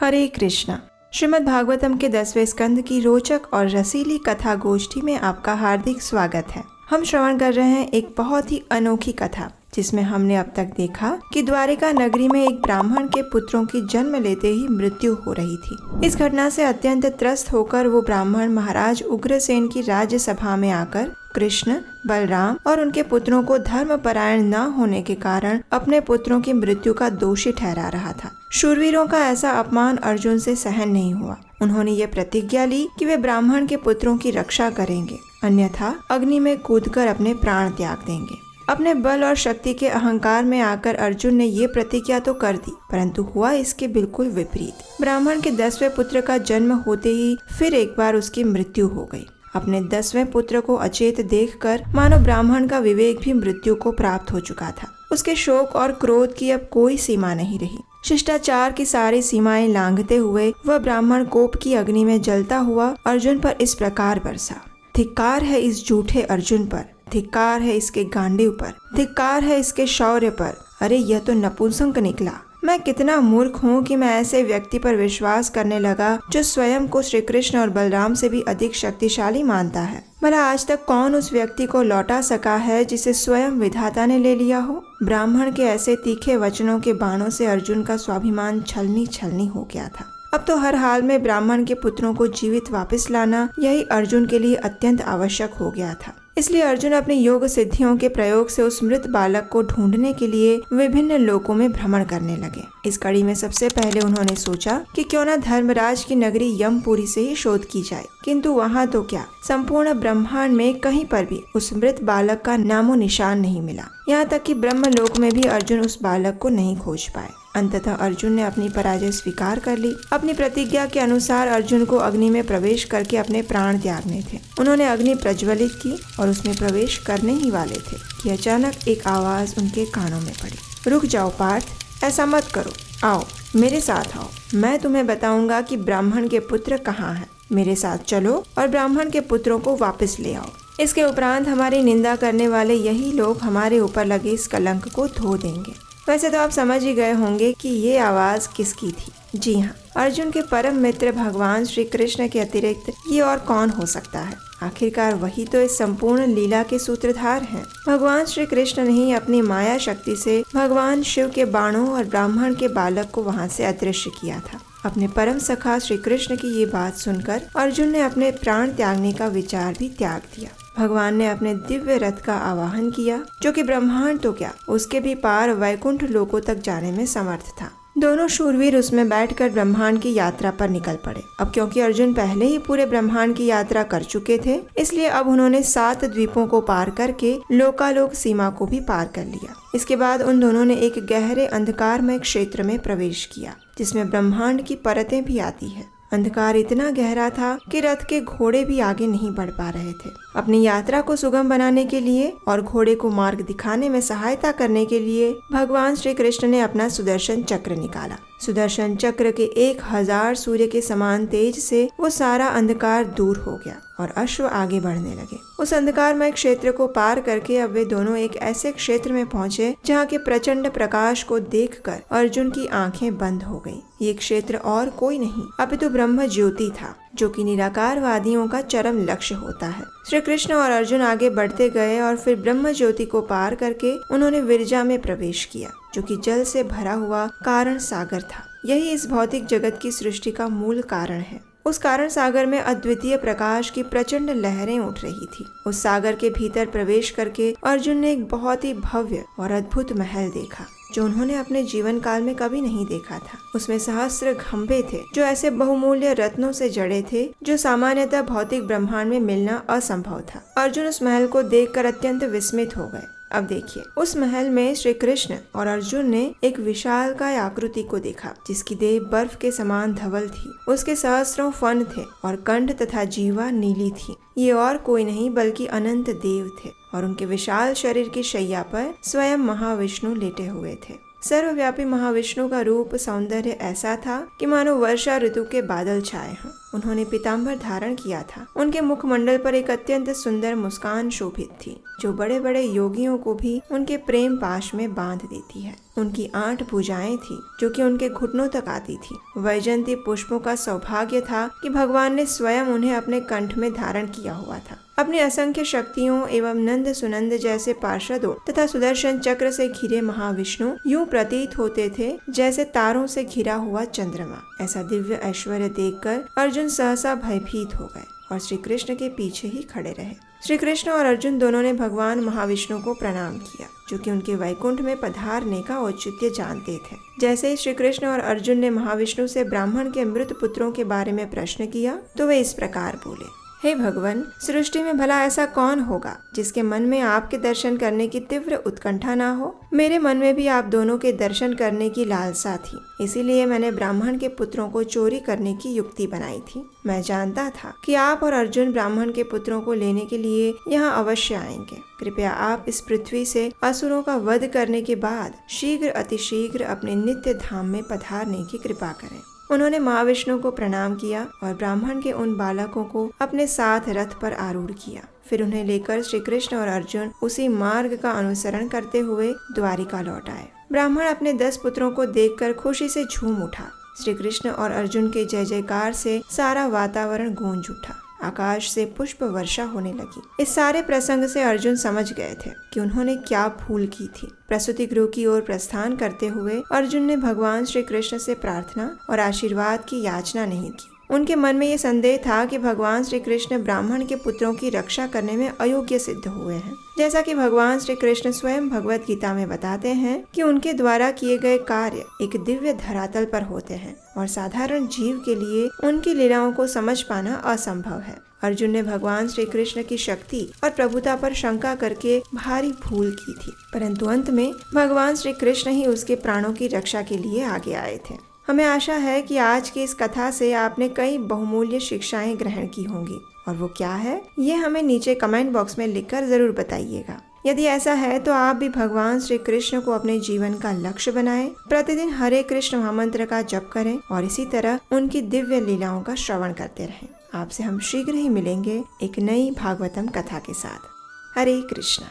हरे कृष्णा। श्रीमद् भागवतम के 10वें स्कंद की रोचक और रसीली कथा गोष्ठी में आपका हार्दिक स्वागत है। हम श्रवण कर रहे हैं एक बहुत ही अनोखी कथा, जिसमें हमने अब तक देखा कि द्वारिका नगरी में एक ब्राह्मण के पुत्रों की जन्म लेते ही मृत्यु हो रही थी। इस घटना से अत्यंत त्रस्त होकर वो ब्राह्मण महाराज उग्रसेन की राज्य सभा में आकर कृष्ण, बलराम और उनके पुत्रों को धर्मपरायण न होने के कारण अपने पुत्रों की मृत्यु का दोषी ठहरा रहा था। शूरवीरों का ऐसा अपमान अर्जुन से सहन नहीं हुआ। उन्होंने ये प्रतिज्ञा ली कि वे ब्राह्मण के पुत्रों की रक्षा करेंगे, अन्यथा अग्नि में कूदकर अपने प्राण त्याग देंगे। अपने बल और शक्ति के अहंकार में आकर अर्जुन ने ये प्रतिज्ञा तो कर दी, परंतु हुआ इसके बिल्कुल विपरीत। ब्राह्मण के 10वें पुत्र का जन्म होते ही फिर एक बार उसकी मृत्यु हो गई। अपने 10वें पुत्र को अचेत देखकर मानो ब्राह्मण का विवेक भी मृत्यु को प्राप्त हो चुका था। उसके शोक और क्रोध की अब कोई सीमा नहीं रही। शिष्टाचार की सारी सीमाएं लांघते हुए वह ब्राह्मण कोप की अग्नि में जलता हुआ अर्जुन पर इस प्रकार बरसा। धिक्कार है इस झूठे अर्जुन पर, धिक्कार है इसके गांडीव पर, धिक्कार है इसके शौर्य पर। अरे यह तो नपुंसक निकला। मैं कितना मूर्ख हूँ कि मैं ऐसे व्यक्ति पर विश्वास करने लगा जो स्वयं को श्री कृष्ण और बलराम से भी अधिक शक्तिशाली मानता है। भला आज तक कौन उस व्यक्ति को लौटा सका है जिसे स्वयं विधाता ने ले लिया हो। ब्राह्मण के ऐसे तीखे वचनों के बाणों से अर्जुन का स्वाभिमान छलनी छलनी हो गया था। अब तो हर हाल में ब्राह्मण के पुत्रों को जीवित वापस लाना यही अर्जुन के लिए अत्यंत आवश्यक हो गया था। इसलिए अर्जुन अपने योग सिद्धियों के प्रयोग से उस मृत बालक को ढूंढने के लिए विभिन्न लोकों में भ्रमण करने लगे। इस कड़ी में सबसे पहले उन्होंने सोचा कि क्यों न धर्मराज की नगरी यमपुरी से ही शोध की जाए, किंतु वहाँ तो क्या, संपूर्ण ब्रह्मांड में कहीं पर भी उस मृत बालक का नामो निशान नहीं मिला। यहाँ तक कि ब्रह्मलोक में भी अर्जुन उस बालक को नहीं खोज पाए। अंततः अर्जुन ने अपनी पराजय स्वीकार कर ली। अपनी प्रतिज्ञा के अनुसार अर्जुन को अग्नि में प्रवेश करके अपने प्राण त्यागने थे। उन्होंने अग्नि प्रज्वलित की और उसमें प्रवेश करने ही वाले थे कि अचानक एक आवाज उनके कानों में पड़ी। रुक जाओ पार्थ, ऐसा मत करो, आओ मेरे साथ आओ। मैं तुम्हें बताऊंगा कि ब्राह्मण के पुत्र कहाँ हैं। मेरे साथ चलो और ब्राह्मण के पुत्रों को वापस ले आओ। इसके उपरांत हमारी निंदा करने वाले यही लोग हमारे ऊपर लगे इस कलंक को धो देंगे। वैसे तो आप समझ ही गए होंगे कि ये आवाज किसकी थी। जी हाँ, अर्जुन के परम मित्र भगवान श्री कृष्ण के अतिरिक्त ये और कौन हो सकता है। आखिरकार वही तो इस संपूर्ण लीला के सूत्रधार हैं। भगवान श्री कृष्ण ने ही अपनी माया शक्ति से भगवान शिव के बाणों और ब्राह्मण के बालक को वहाँ से अदृश्य किया था। अपने परम सखा श्री कृष्ण की ये बात सुनकर अर्जुन ने अपने प्राण त्यागने का विचार भी त्याग दिया। भगवान ने अपने दिव्य रथ का आवाहन किया, जो कि ब्रह्मांड तो क्या, उसके भी पार वैकुंठ लोकों तक जाने में समर्थ था। दोनों शूरवीर उसमें बैठकर ब्रह्मांड की यात्रा पर निकल पड़े। अब क्योंकि अर्जुन पहले ही पूरे ब्रह्मांड की यात्रा कर चुके थे, इसलिए अब उन्होंने 7 द्वीपों को पार करके लोकालोक सीमा को भी पार कर लिया। इसके बाद उन दोनों ने एक गहरे अंधकारमय क्षेत्र में प्रवेश किया, जिसमें ब्रह्मांड की परतें भी आती है। अंधकार इतना गहरा था कि रथ के घोड़े भी आगे नहीं बढ़ पा रहे थे। अपनी यात्रा को सुगम बनाने के लिए और घोड़े को मार्ग दिखाने में सहायता करने के लिए भगवान श्री कृष्ण ने अपना सुदर्शन चक्र निकाला। सुदर्शन चक्र के 1000 सूर्य के समान तेज से वो सारा अंधकार दूर हो गया और अश्व आगे बढ़ने लगे। उस अंधकारमय क्षेत्र को पार करके अब वे दोनों एक ऐसे क्षेत्र में पहुंचे जहाँ के प्रचंड प्रकाश को देखकर अर्जुन की आंखें बंद हो गई। ये क्षेत्र और कोई नहीं अपितु ब्रह्म ज्योति था, जो कि निराकारवादियों का चरम लक्ष्य होता है। श्री कृष्ण और अर्जुन आगे बढ़ते गए और फिर ब्रह्म ज्योति को पार करके उन्होंने विरजा में प्रवेश किया, जो कि जल से भरा हुआ कारण सागर था। यही इस भौतिक जगत की सृष्टि का मूल कारण है। उस कारण सागर में अद्वितीय प्रकाश की प्रचंड लहरें उठ रही थी। उस सागर के भीतर प्रवेश करके अर्जुन ने एक बहुत ही भव्य और अद्भुत महल देखा, जो उन्होंने अपने जीवन काल में कभी नहीं देखा था। उसमें सहस्त्र खंभे थे, जो ऐसे बहुमूल्य रत्नों से जड़े थे, जो सामान्यतः भौतिक ब्रह्मांड में मिलना असंभव था। अर्जुन उस महल को देखकर अत्यंत विस्मित हो गए। अब देखिए, उस महल में श्री कृष्ण और अर्जुन ने एक विशालकाय आकृति को देखा, जिसकी देह बर्फ के समान धवल थी। उसके सहस्त्रों फन थे और कंठ तथा जीवा नीली थी। ये और कोई नहीं बल्कि अनंत देव थे और उनके विशाल शरीर की शैया पर स्वयं महाविष्णु लेटे हुए थे। सर्वव्यापी महाविष्णु का रूप सौंदर्य ऐसा था कि मानो वर्षा ऋतु के बादल छाए हों। उन्होंने पीताम्बर धारण किया था। उनके मुखमंडल पर एक अत्यंत सुंदर मुस्कान शोभित थी, जो बड़े बड़े योगियों को भी उनके प्रेम पाश में बांध देती है। उनकी 8 भुजाएं थी, जो कि उनके घुटनों तक आती थी। वैजयंती पुष्पों का सौभाग्य था कि भगवान ने स्वयं उन्हें अपने कंठ में धारण किया हुआ था। अपनी असंख्य शक्तियों एवं नंद सुनंद जैसे पार्षदों तथा सुदर्शन चक्र से घिरे महाविष्णु यूं प्रतीत होते थे जैसे तारों से घिरा हुआ चंद्रमा। ऐसा दिव्य ऐश्वर्य देखकर अर्जुन सहसा भयभीत हो गए और श्री कृष्ण के पीछे ही खड़े रहे। श्री कृष्ण और अर्जुन दोनों ने भगवान महाविष्णु को प्रणाम किया, जो कि उनके वैकुंठ में पधारने का औचित्य जानते थे। जैसे ही श्री कृष्ण और अर्जुन ने महाविष्णु से ब्राह्मण के मृत पुत्रों के बारे में प्रश्न किया तो वे इस प्रकार बोले, हे भगवान, सृष्टि में भला ऐसा कौन होगा जिसके मन में आपके दर्शन करने की तीव्र उत्कंठा ना हो। मेरे मन में भी आप दोनों के दर्शन करने की लालसा थी, इसीलिए मैंने ब्राह्मण के पुत्रों को चोरी करने की युक्ति बनाई थी। मैं जानता था कि आप और अर्जुन ब्राह्मण के पुत्रों को लेने के लिए यहाँ अवश्य आएंगे। कृपया आप इस पृथ्वी से असुरों का वध करने के बाद शीघ्र अतिशीघ्र अपने नित्य धाम में पधारने की कृपा करें। उन्होंने महाविष्णु को प्रणाम किया और ब्राह्मण के उन बालकों को अपने साथ रथ पर आरूढ़ किया। फिर उन्हें लेकर श्री कृष्ण और अर्जुन उसी मार्ग का अनुसरण करते हुए द्वारिका लौट आए। ब्राह्मण अपने 10 पुत्रों को देखकर खुशी से झूम उठा। श्री कृष्ण और अर्जुन के जय जयकार से सारा वातावरण गूंज उठा। आकाश से पुष्प वर्षा होने लगी। इस सारे प्रसंग से अर्जुन समझ गए थे कि उन्होंने क्या भूल की थी। प्रसूति गृह की ओर प्रस्थान करते हुए अर्जुन ने भगवान श्री कृष्ण से प्रार्थना और आशीर्वाद की याचना नहीं की। उनके मन में ये संदेह था कि भगवान श्री कृष्ण ब्राह्मण के पुत्रों की रक्षा करने में अयोग्य सिद्ध हुए हैं। जैसा कि भगवान श्री कृष्ण स्वयं भगवत गीता में बताते हैं कि उनके द्वारा किए गए कार्य एक दिव्य धरातल पर होते हैं और साधारण जीव के लिए उनकी लीलाओं को समझ पाना असंभव है। अर्जुन ने भगवान श्री कृष्ण की शक्ति और प्रभुता पर शंका करके भारी भूल की थी, परंतु अंत में भगवान श्री कृष्ण ही उसके प्राणों की रक्षा के लिए आगे आए थे। हमें आशा है कि आज की इस कथा से आपने कई बहुमूल्य शिक्षाएं ग्रहण की होंगी, और वो क्या है ये हमें नीचे कमेंट बॉक्स में लिखकर जरूर बताइएगा। यदि ऐसा है तो आप भी भगवान श्री कृष्ण को अपने जीवन का लक्ष्य बनाएं, प्रतिदिन हरे कृष्ण महामंत्र का जप करें और इसी तरह उनकी दिव्य लीलाओं का श्रवण करते रहें। आपसे हम शीघ्र ही मिलेंगे एक नई भागवतम कथा के साथ। हरे कृष्ण।